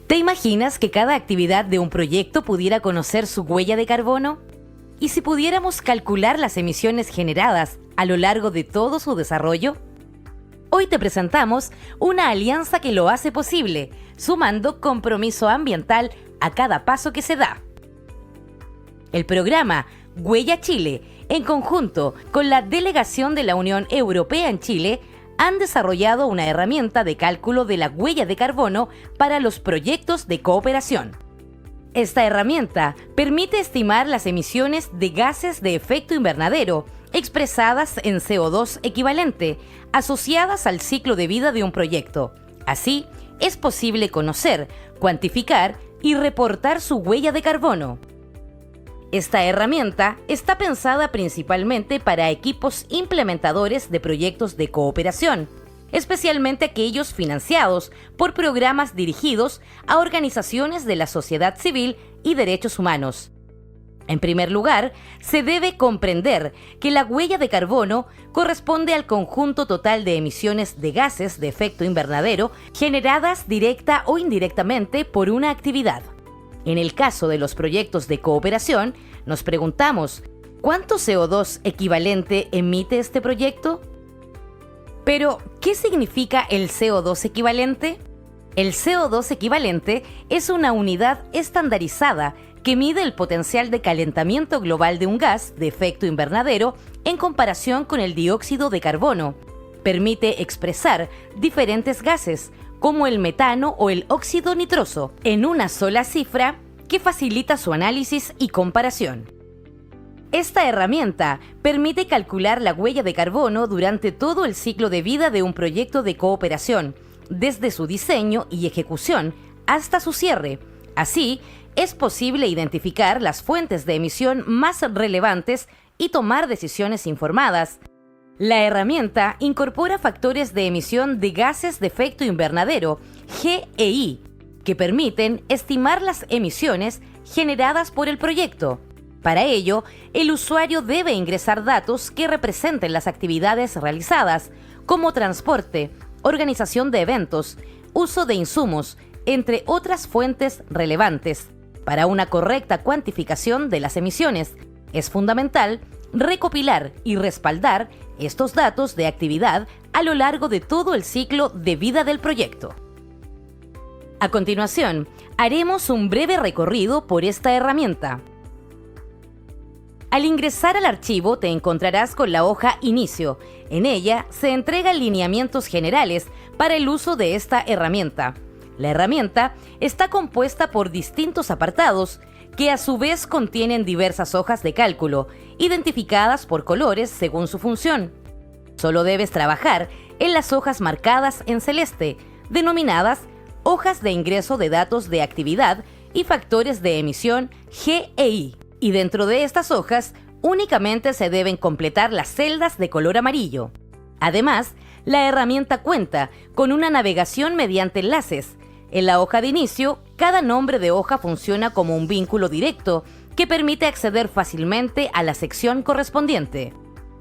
¿Te imaginas que cada actividad de un proyecto pudiera conocer su huella de carbono? ¿Y si pudiéramos calcular las emisiones generadas a lo largo de todo su desarrollo? Hoy te presentamos una alianza que lo hace posible, sumando compromiso ambiental a cada paso que se da. El programa Huella Chile, en conjunto con la Delegación de la Unión Europea en Chile, han desarrollado una herramienta de cálculo de la huella de carbono para los proyectos de cooperación. Esta herramienta permite estimar las emisiones de gases de efecto invernadero expresadas en CO2 equivalente, asociadas al ciclo de vida de un proyecto. Así, es posible conocer, cuantificar y reportar su huella de carbono. Esta herramienta está pensada principalmente para equipos implementadores de proyectos de cooperación, especialmente aquellos financiados por programas dirigidos a organizaciones de la sociedad civil y derechos humanos. En primer lugar, se debe comprender que la huella de carbono corresponde al conjunto total de emisiones de gases de efecto invernadero generadas directa o indirectamente por una actividad. En el caso de los proyectos de cooperación, nos preguntamos, ¿cuánto CO2 equivalente emite este proyecto? Pero, ¿qué significa el CO2 equivalente? El CO2 equivalente es una unidad estandarizada que mide el potencial de calentamiento global de un gas de efecto invernadero en comparación con el dióxido de carbono. Permite expresar diferentes gases, como el metano o el óxido nitroso, en una sola cifra que facilita su análisis y comparación. Esta herramienta permite calcular la huella de carbono durante todo el ciclo de vida de un proyecto de cooperación, desde su diseño y ejecución hasta su cierre. Así, es posible identificar las fuentes de emisión más relevantes y tomar decisiones informadas. La herramienta incorpora factores de emisión de gases de efecto invernadero, GEI, que permiten estimar las emisiones generadas por el proyecto. Para ello, el usuario debe ingresar datos que representen las actividades realizadas, como transporte, organización de eventos, uso de insumos, entre otras fuentes relevantes. Para una correcta cuantificación de las emisiones, es fundamental recopilar y respaldar estos datos de actividad a lo largo de todo el ciclo de vida del proyecto. A continuación, haremos un breve recorrido por esta herramienta. Al ingresar al archivo te encontrarás con la hoja Inicio. En ella se entregan lineamientos generales para el uso de esta herramienta. La herramienta está compuesta por distintos apartados que a su vez contienen diversas hojas de cálculo, identificadas por colores según su función. Solo debes trabajar en las hojas marcadas en celeste, denominadas hojas de ingreso de datos de actividad y factores de emisión GEI. Y dentro de estas hojas, únicamente se deben completar las celdas de color amarillo. Además, la herramienta cuenta con una navegación mediante enlaces. En la hoja de inicio, cada nombre de hoja funciona como un vínculo directo que permite acceder fácilmente a la sección correspondiente.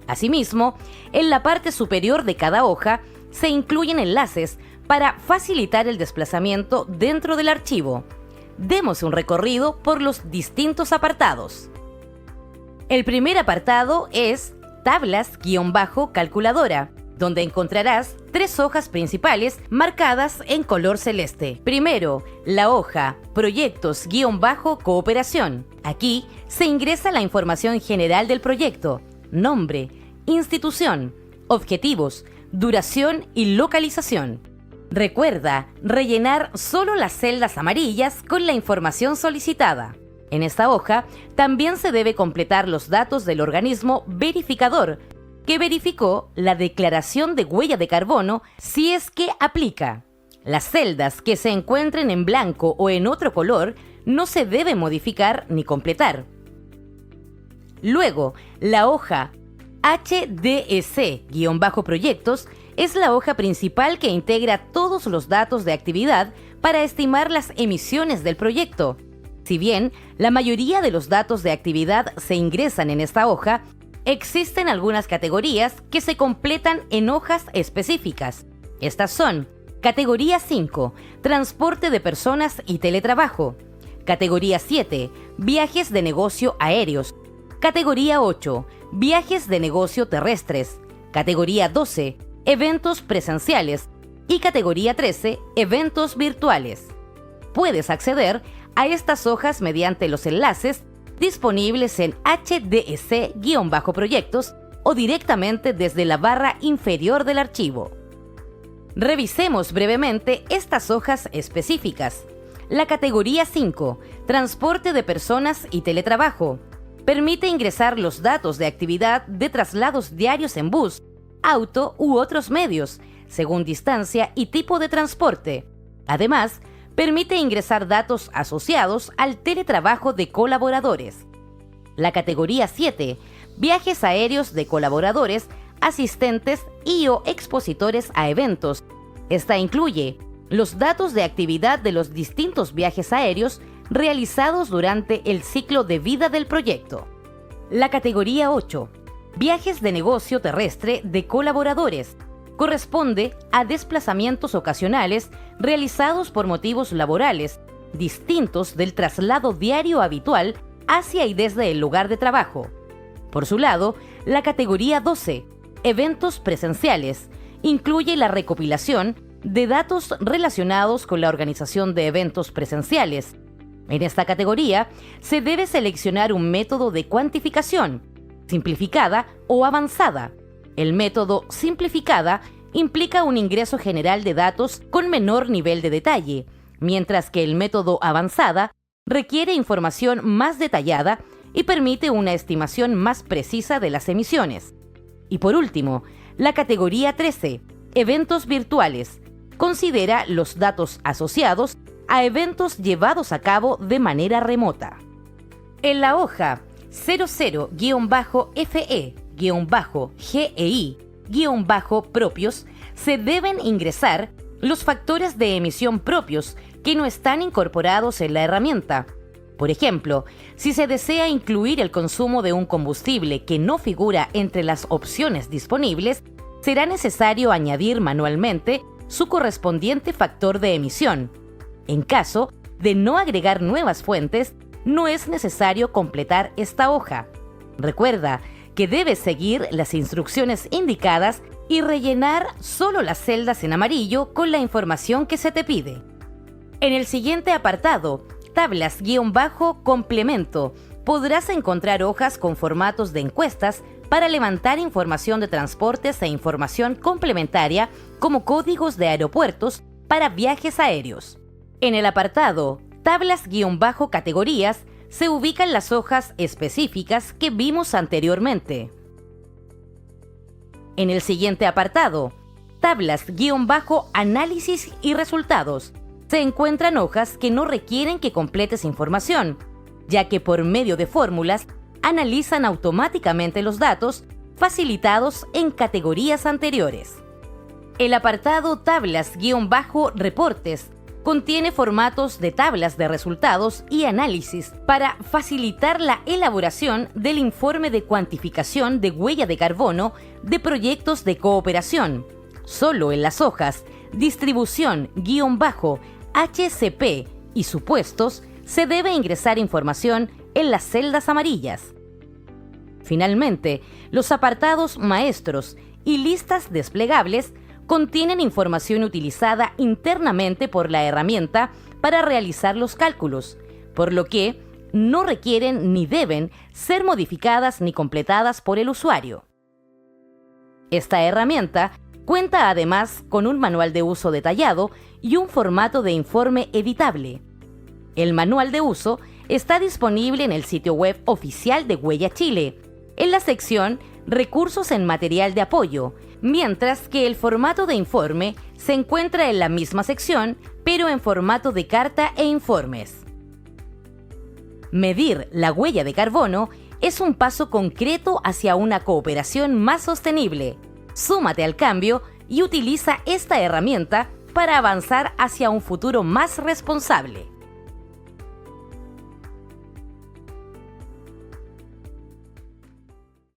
Asimismo, en la parte superior de cada hoja se incluyen enlaces para facilitar el desplazamiento dentro del archivo. Demos un recorrido por los distintos apartados. El primer apartado es Tablas-calculadora, donde encontrarás 3 hojas principales marcadas en color celeste. Primero, la hoja Proyectos-Cooperación. Aquí se ingresa la información general del proyecto: nombre, institución, objetivos, duración y localización. Recuerda rellenar solo las celdas amarillas con la información solicitada. En esta hoja también se debe completar los datos del organismo verificador, que verificó la declaración de huella de carbono si es que aplica. Las celdas que se encuentren en blanco o en otro color no se deben modificar ni completar. Luego, la hoja HDEC-proyectos es la hoja principal que integra todos los datos de actividad para estimar las emisiones del proyecto. Si bien la mayoría de los datos de actividad se ingresan en esta hoja, existen algunas categorías que se completan en hojas específicas. Estas son Categoría 5. Transporte de personas y teletrabajo. Categoría 7. Viajes de negocio aéreos. Categoría 8. Viajes de negocio terrestres. Categoría 12. Eventos presenciales. Y categoría 13. Eventos virtuales. Puedes acceder a estas hojas mediante los enlaces disponibles en HDS-proyectos o directamente desde la barra inferior del archivo. Revisemos brevemente estas hojas específicas. La categoría 5, Transporte de personas y teletrabajo, permite ingresar los datos de actividad de traslados diarios en bus, auto u otros medios, según distancia y tipo de transporte. Además, permite ingresar datos asociados al teletrabajo de colaboradores. La categoría 7, Viajes aéreos de colaboradores, asistentes y/o expositores a eventos. Esta incluye los datos de actividad de los distintos viajes aéreos realizados durante el ciclo de vida del proyecto. La categoría 8, Viajes de negocio terrestre de colaboradores, corresponde a desplazamientos ocasionales realizados por motivos laborales, distintos del traslado diario habitual hacia y desde el lugar de trabajo. Por su lado, la categoría 12, Eventos presenciales, incluye la recopilación de datos relacionados con la organización de eventos presenciales. En esta categoría, se debe seleccionar un método de cuantificación, simplificada o avanzada. El método simplificada implica un ingreso general de datos con menor nivel de detalle, mientras que el método avanzada requiere información más detallada y permite una estimación más precisa de las emisiones. Y por último, la categoría 13, Eventos virtuales, considera los datos asociados a eventos llevados a cabo de manera remota. En la hoja 00-FE-GEI-propios se deben ingresar los factores de emisión propios que no están incorporados en la herramienta. Por ejemplo, si se desea incluir el consumo de un combustible que no figura entre las opciones disponibles, será necesario añadir manualmente su correspondiente factor de emisión. En caso de no agregar nuevas fuentes, no es necesario completar esta hoja. Recuerda que debes seguir las instrucciones indicadas y rellenar solo las celdas en amarillo con la información que se te pide. En el siguiente apartado, tablas-complemento, podrás encontrar hojas con formatos de encuestas para levantar información de transportes e información complementaria como códigos de aeropuertos para viajes aéreos. En el apartado tablas-categorías se ubican las hojas específicas que vimos anteriormente. En el siguiente apartado, tablas-análisis y resultados, se encuentran hojas que no requieren que completes información, ya que por medio de fórmulas analizan automáticamente los datos facilitados en categorías anteriores. El apartado tablas-reportes contiene formatos de tablas de resultados y análisis para facilitar la elaboración del informe de cuantificación de huella de carbono de proyectos de cooperación. Solo en las hojas distribución-HCP y supuestos se debe ingresar información en las celdas amarillas. Finalmente, los apartados maestros y listas desplegables contienen información utilizada internamente por la herramienta para realizar los cálculos, por lo que no requieren ni deben ser modificadas ni completadas por el usuario. Esta herramienta cuenta además con un manual de uso detallado y un formato de informe editable. El manual de uso está disponible en el sitio web oficial de Huella Chile, en la sección Recursos en material de apoyo, mientras que el formato de informe se encuentra en la misma sección, pero en formato de carta e informes. Medir la huella de carbono es un paso concreto hacia una cooperación más sostenible. Súmate al cambio y utiliza esta herramienta para avanzar hacia un futuro más responsable.